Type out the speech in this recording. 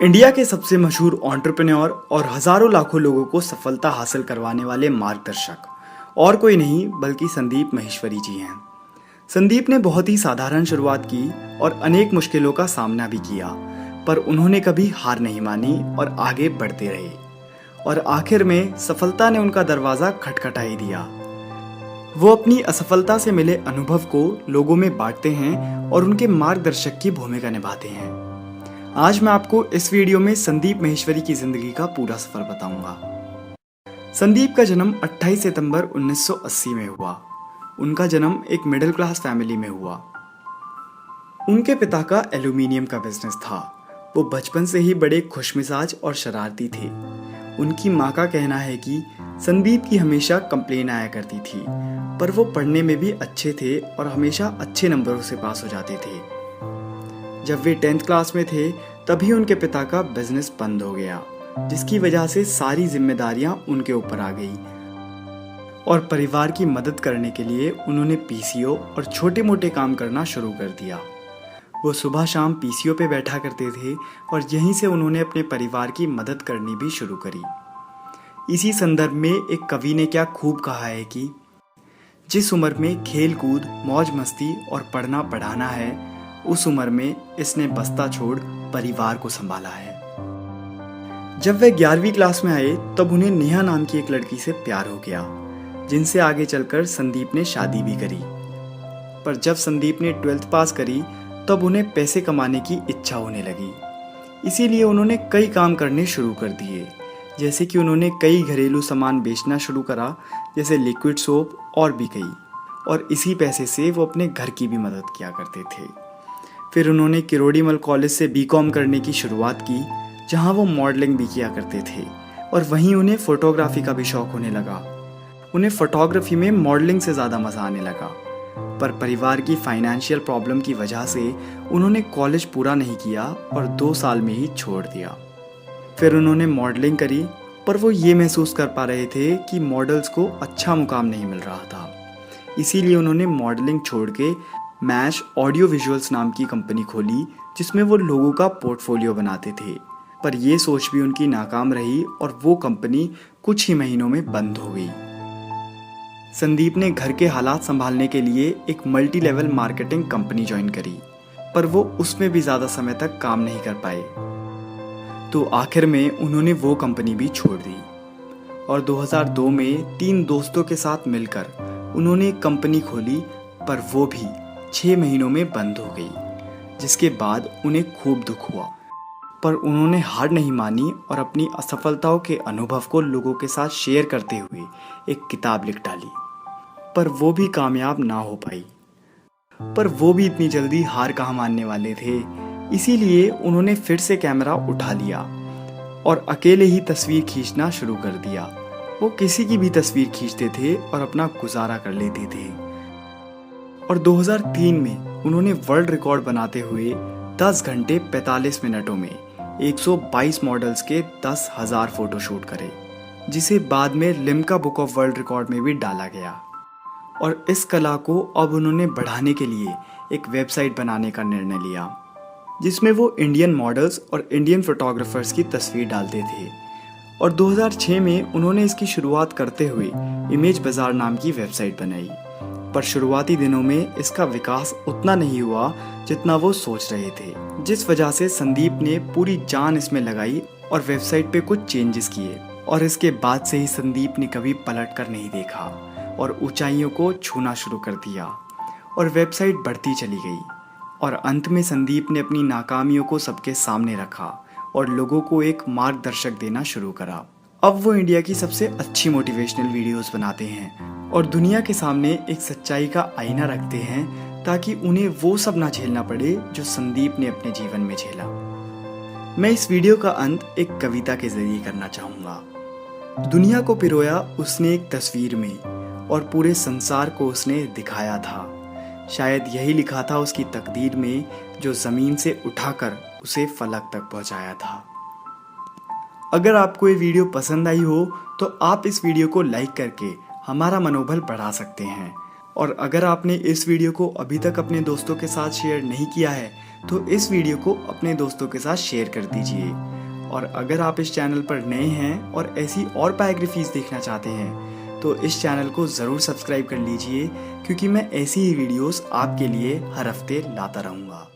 India के सबसे मशहूर एंटरप्रेन्योर और हजारों लाखों लोगों को सफलता हासिल करवाने वाले मार्गदर्शक और कोई नहीं बल्कि संदीप माहेश्वरी जी हैं। संदीप ने बहुत ही साधारण शुरुआत की और अनेक मुश्किलों का सामना भी किया, पर उन्होंने कभी हार नहीं मानी और आगे बढ़ते रहे। और आखिर में सफलता ने उनका दरवाजा खटखटा ही दिया। वो अपनी असफलता से मिले अनुभव को लोगों में बांटते हैं और उनके मार्गदर्शक की भूमिका निभाते हैं। आज मैं आपको इस वीडियो में संदीप माहेश्वरी की जिंदगी का पूरा सफर बताऊंगा। संदीप का जन्म 28 सितंबर 1980 में हुआ। उनका जन्म एक मिडिल क्लास फैमिली में हुआ। उनके पिता का एल्यूमिनियम का बिजनेस था। वो बचपन से ही बड़े खुशमिजाज और शरारती थे। उनकी माँ का कहना है कि संदीप की हमेशा कंप्लेन आया करती थी, पर वो पढ़ने में भी अच्छे थे और हमेशा अच्छे नंबरों से पास हो जाते थे। जब वे 10th क्लास में थे तभी उनके पिता का बिजनेस बंद हो गया, जिसकी वजह से सारी जिम्मेदारियां उनके ऊपर आ गई और परिवार की मदद करने के लिए उन्होंने पीसीओ और छोटे मोटे काम करना शुरू कर दिया। वो सुबह शाम पीसीओ पे बैठा करते थे और यहीं से उन्होंने अपने परिवार की मदद करनी भी शुरू करी। इसी संदर्भ में एक कवि ने क्या खूब कहा है कि जिस उम्र में खेल कूद मौज मस्ती और पढ़ना पढ़ाना है, उस उम्र में इसने बस्ता छोड़ परिवार को संभाला है। जब वे 11वीं क्लास में आए तब उन्हें नेहा नाम की एक लड़की से प्यार हो गया, जिनसे आगे चलकर संदीप ने शादी भी करी। पर जब संदीप ने 12th पास करी तब उन्हें पैसे कमाने की इच्छा होने लगी। इसीलिए उन्होंने कई काम करने शुरू कर दिए, जैसे कि उन्होंने कई घरेलू सामान बेचना शुरू करा, जैसे लिक्विड सोप और भी कई। और इसी पैसे से वो अपने घर की भी मदद किया करते थे। फिर उन्होंने किरोड़ीमल कॉलेज से बीकॉम करने की शुरुआत की, जहां वो मॉडलिंग भी किया करते थे और वहीं उन्हें फोटोग्राफी का भी शौक होने लगा। उन्हें फोटोग्राफी में मॉडलिंग से ज़्यादा मज़ा आने लगा, पर परिवार की फाइनेंशियल प्रॉब्लम की वजह से उन्होंने कॉलेज पूरा नहीं किया और 2 साल में ही छोड़ दिया। फिर उन्होंने मॉडलिंग करी, पर वो ये महसूस कर पा रहे थे कि मॉडल्स को अच्छा मुकाम नहीं मिल रहा था। इसीलिए उन्होंने मॉडलिंग छोड़ के मैश ऑडियो विजुअल्स नाम की कंपनी खोली, जिसमें वो लोगों का पोर्टफोलियो बनाते थे। पर ये सोच भी उनकी नाकाम रही और वो कंपनी कुछ ही महीनों में बंद हो गई। संदीप ने घर के हालात संभालने के लिए एक multi level marketing company join करी, पर वो उसमें भी ज़्यादा समय तक काम नहीं कर पाए। तो आखिर में उन्होंने वो कंपनी भी छोड़ दी और 2002 में 3 दोस्तों के साथ मिलकर उन्होंने एक कंपनी खोली, पर वो भी 6 महीनों में बंद हो गई, जिसके बाद उन्हें खूब दुख हुआ। पर उन्होंने हार नहीं मानी और अपनी असफलताओं के अनुभव को लोगों के साथ शेयर करते हुए एक किताब लिख डाली। पर वो भी कामयाब ना हो पाई। पर वो भी इतनी जल्दी हार कहाँ मानने वाले थे, इसीलिए उन्होंने फिर से कैमरा उठा लिया और अकेले ही तस्वीर खींचना शुरू कर दिया। वो किसी की भी तस्वीर खींचते थे और अपना गुजारा कर लेते थे। और 2003 में उन्होंने वर्ल्ड रिकॉर्ड बनाते हुए 10 घंटे 45 मिनटों में 122 मॉडल्स के 10,000 फोटोशूट करे, जिसे बाद में Limca book of world record में भी डाला गया। और इस कला को अब उन्होंने बढ़ाने के लिए एक वेबसाइट बनाने का निर्णय लिया, जिसमें वो इंडियन मॉडल्स और इंडियन फोटोग्राफर्स की तस्वीर डालते थे। और 2006 में उन्होंने इसकी शुरुआत करते हुए इमेज बाजार नाम की वेबसाइट बनाई। पर शुरुआती दिनों में इसका विकास उतना नहीं हुआ जितना वो सोच रहे थे, जिस वजह से संदीप ने पूरी जान इसमें लगाई और वेबसाइट पे कुछ चेंजेस किए। और इसके बाद से ही संदीप ने कभी पलट कर नहीं देखा और ऊंचाइयों को छूना शुरू कर दिया और वेबसाइट बढ़ती चली गई। और अंत में संदीप ने अपनी नाकामियों को सबके सामने रखा और लोगों को एक मार्गदर्शक देना शुरू करा। अब वो इंडिया की सबसे अच्छी मोटिवेशनल वीडियोस बनाते हैं और दुनिया के सामने एक सच्चाई का आईना रखते हैं, ताकि उन्हें वो सब ना झेलना पड़े जो संदीप ने अपने जीवन में झेला। मैं इस वीडियो का अंत एक कविता के जरिए करना चाहूँगा। दुनिया को पिरोया उसने एक तस्वीर में और पूरे संसार को उसने दिखाया था। शायद यही लिखा था उसकी तकदीर में, जो ज़मीन से उठाकर उसे फलक तक पहुँचाया था। अगर आपको ये वीडियो पसंद आई हो तो आप इस वीडियो को लाइक करके हमारा मनोबल बढ़ा सकते हैं। और अगर आपने इस वीडियो को अभी तक अपने दोस्तों के साथ शेयर नहीं किया है तो इस वीडियो को अपने दोस्तों के साथ शेयर कर दीजिए। और अगर आप इस चैनल पर नए हैं और ऐसी और बायोग्राफीज देखना चाहते हैं तो इस चैनल को ज़रूर सब्सक्राइब कर लीजिए, क्योंकि मैं ऐसी ही वीडियोस आपके लिए हर हफ्ते लाता रहूँगा।